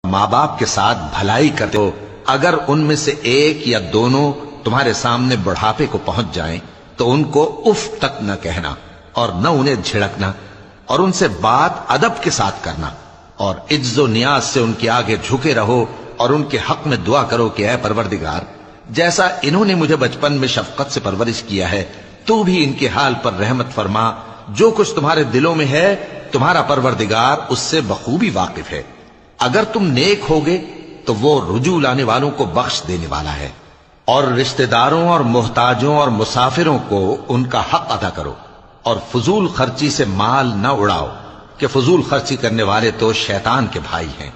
ماں باپ کے ساتھ بھلائی کرتے ہو، اگر ان میں سے ایک یا دونوں تمہارے سامنے بڑھاپے کو پہنچ جائیں تو ان کو اف تک نہ کہنا اور نہ انہیں جھڑکنا، اور ان سے بات ادب کے ساتھ کرنا، اور عجز و نیاز سے ان کے آگے جھکے رہو اور ان کے حق میں دعا کرو کہ اے پروردگار، جیسا انہوں نے مجھے بچپن میں شفقت سے پرورش کیا ہے تو بھی ان کے حال پر رحمت فرما، جو کچھ تمہارے دلوں میں ہے تمہارا پروردگار اس سے بخوبی واقف ہے، اگر تم نیک ہوگے تو وہ رجوع لانے والوں کو بخش دینے والا ہے، اور رشتہ داروں اور محتاجوں اور مسافروں کو ان کا حق ادا کرو، اور فضول خرچی سے مال نہ اڑاؤ کہ فضول خرچی کرنے والے تو شیطان کے بھائی ہیں،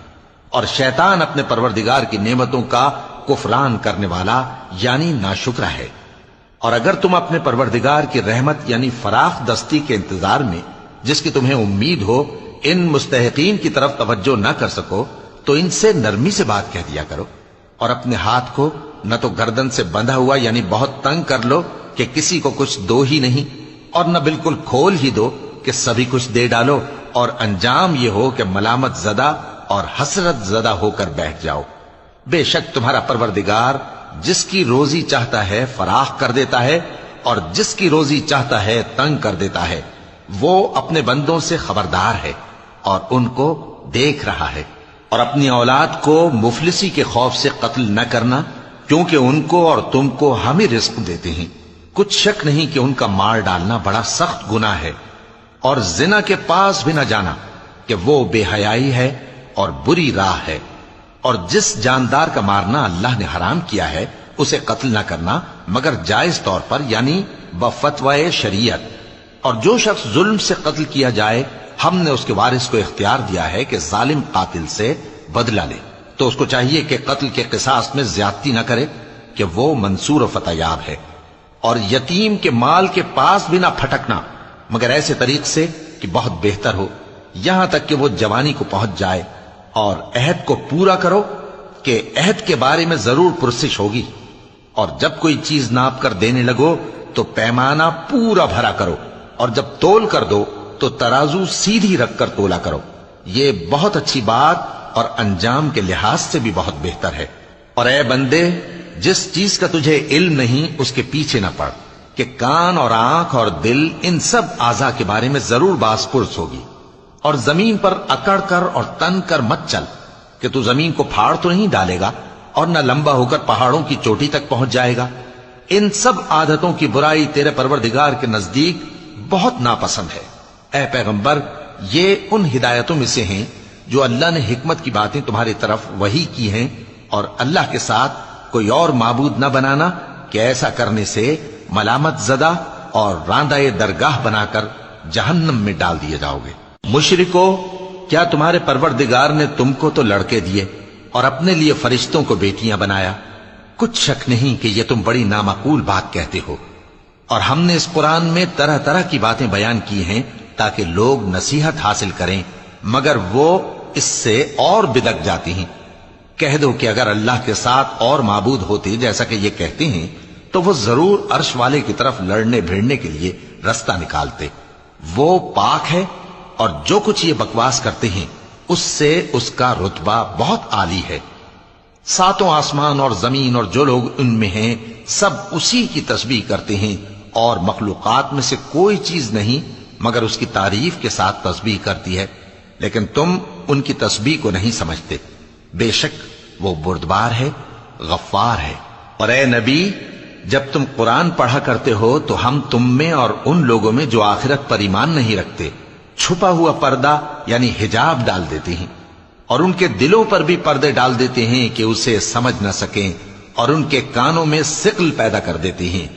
اور شیطان اپنے پروردگار کی نعمتوں کا کفران کرنے والا یعنی ناشکرا ہے۔ اور اگر تم اپنے پروردگار کی رحمت یعنی فراخ دستی کے انتظار میں جس کی تمہیں امید ہو ان مستحقین کی طرف توجہ نہ کر سکو تو ان سے نرمی سے بات کہہ دیا کرو، اور اپنے ہاتھ کو نہ تو گردن سے بندھا ہوا یعنی بہت تنگ کر لو کہ کسی کو کچھ دو ہی نہیں، اور نہ بالکل کھول ہی دو کہ سبھی کچھ دے ڈالو، اور انجام یہ ہو کہ ملامت زدہ اور حسرت زدہ ہو کر بیٹھ جاؤ۔ بے شک تمہارا پروردگار جس کی روزی چاہتا ہے فراخ کر دیتا ہے اور جس کی روزی چاہتا ہے تنگ کر دیتا ہے، وہ اپنے بندوں سے خبردار ہے اور ان کو دیکھ رہا ہے۔ اور اپنی اولاد کو مفلسی کے خوف سے قتل نہ کرنا، کیونکہ ان کو اور تم کو ہم ہی رزق دیتے ہیں، کچھ شک نہیں کہ ان کا مار ڈالنا بڑا سخت گناہ ہے، اور زنا کے پاس بھی نہ جانا کہ وہ بے حیائی ہے اور بری راہ ہے، اور جس جاندار کا مارنا اللہ نے حرام کیا ہے اسے قتل نہ کرنا مگر جائز طور پر یعنی بفتوائے شریعت، اور جو شخص ظلم سے قتل کیا جائے ہم نے اس کے وارث کو اختیار دیا ہے کہ ظالم قاتل سے بدلہ لے، تو اس کو چاہیے کہ قتل کے قصاص میں زیادتی نہ کرے کہ وہ منصور و فتح یاب ہے، اور یتیم کے مال کے پاس بھی نہ پھٹکنا مگر ایسے طریق سے کہ بہت بہتر ہو، یہاں تک کہ وہ جوانی کو پہنچ جائے، اور عہد کو پورا کرو کہ عہد کے بارے میں ضرور پرسش ہوگی، اور جب کوئی چیز ناپ کر دینے لگو تو پیمانہ پورا بھرا کرو، اور جب تول کر دو تو ترازو سیدھی رکھ کر تولا کرو، یہ بہت اچھی بات اور انجام کے لحاظ سے بھی بہت بہتر ہے۔ اور اے بندے، جس چیز کا تجھے علم نہیں اس کے پیچھے نہ پڑ کہ کان اور آنکھ اور دل ان سب اعضاء کے بارے میں ضرور باز پرس ہوگی، اور زمین پر اکڑ کر اور تن کر مت چل کہ تو زمین کو پھاڑ تو نہیں ڈالے گا اور نہ لمبا ہو کر پہاڑوں کی چوٹی تک پہنچ جائے گا، ان سب عادتوں کی برائی تیرے پروردگار کے نزدیک بہت ناپسند ہے۔ اے پیغمبر، یہ ان ہدایتوں میں سے ہیں جو اللہ نے حکمت کی باتیں تمہاری طرف وحی کی ہیں، اور اللہ کے ساتھ کوئی اور معبود نہ بنانا کہ ایسا کرنے سے ملامت زدہ اور راندہ درگاہ بنا کر جہنم میں ڈال دیے جاؤ گے۔ مشرکو، کیا تمہارے پروردگار نے تم کو تو لڑکے دیے اور اپنے لیے فرشتوں کو بیٹیاں بنایا؟ کچھ شک نہیں کہ یہ تم بڑی نامعقول بات کہتے ہو، اور ہم نے اس قرآن میں طرح طرح کی باتیں بیان کی ہیں تاکہ لوگ نصیحت حاصل کریں، مگر وہ اس سے اور بدک جاتی ہیں۔ کہہ دو کہ اگر اللہ کے ساتھ اور معبود ہوتے جیسا کہ یہ کہتے ہیں تو وہ ضرور عرش والے کی طرف لڑنے بھیڑنے کے لیے رستہ نکالتے، وہ پاک ہے، اور جو کچھ یہ بکواس کرتے ہیں اس سے اس کا رتبہ بہت عالی ہے۔ ساتوں آسمان اور زمین اور جو لوگ ان میں ہیں سب اسی کی تسبیح کرتے ہیں، اور مخلوقات میں سے کوئی چیز نہیں مگر اس کی تعریف کے ساتھ تسبیح کرتی ہے، لیکن تم ان کی تسبیح کو نہیں سمجھتے، بے شک وہ بردبار ہے، غفار ہے۔ اور اے نبی، جب تم قرآن پڑھا کرتے ہو تو ہم تم میں اور ان لوگوں میں جو آخرت پر ایمان نہیں رکھتے چھپا ہوا پردہ یعنی حجاب ڈال دیتے ہیں، اور ان کے دلوں پر بھی پردے ڈال دیتے ہیں کہ اسے سمجھ نہ سکیں، اور ان کے کانوں میں ثقل پیدا کر دیتے ہیں۔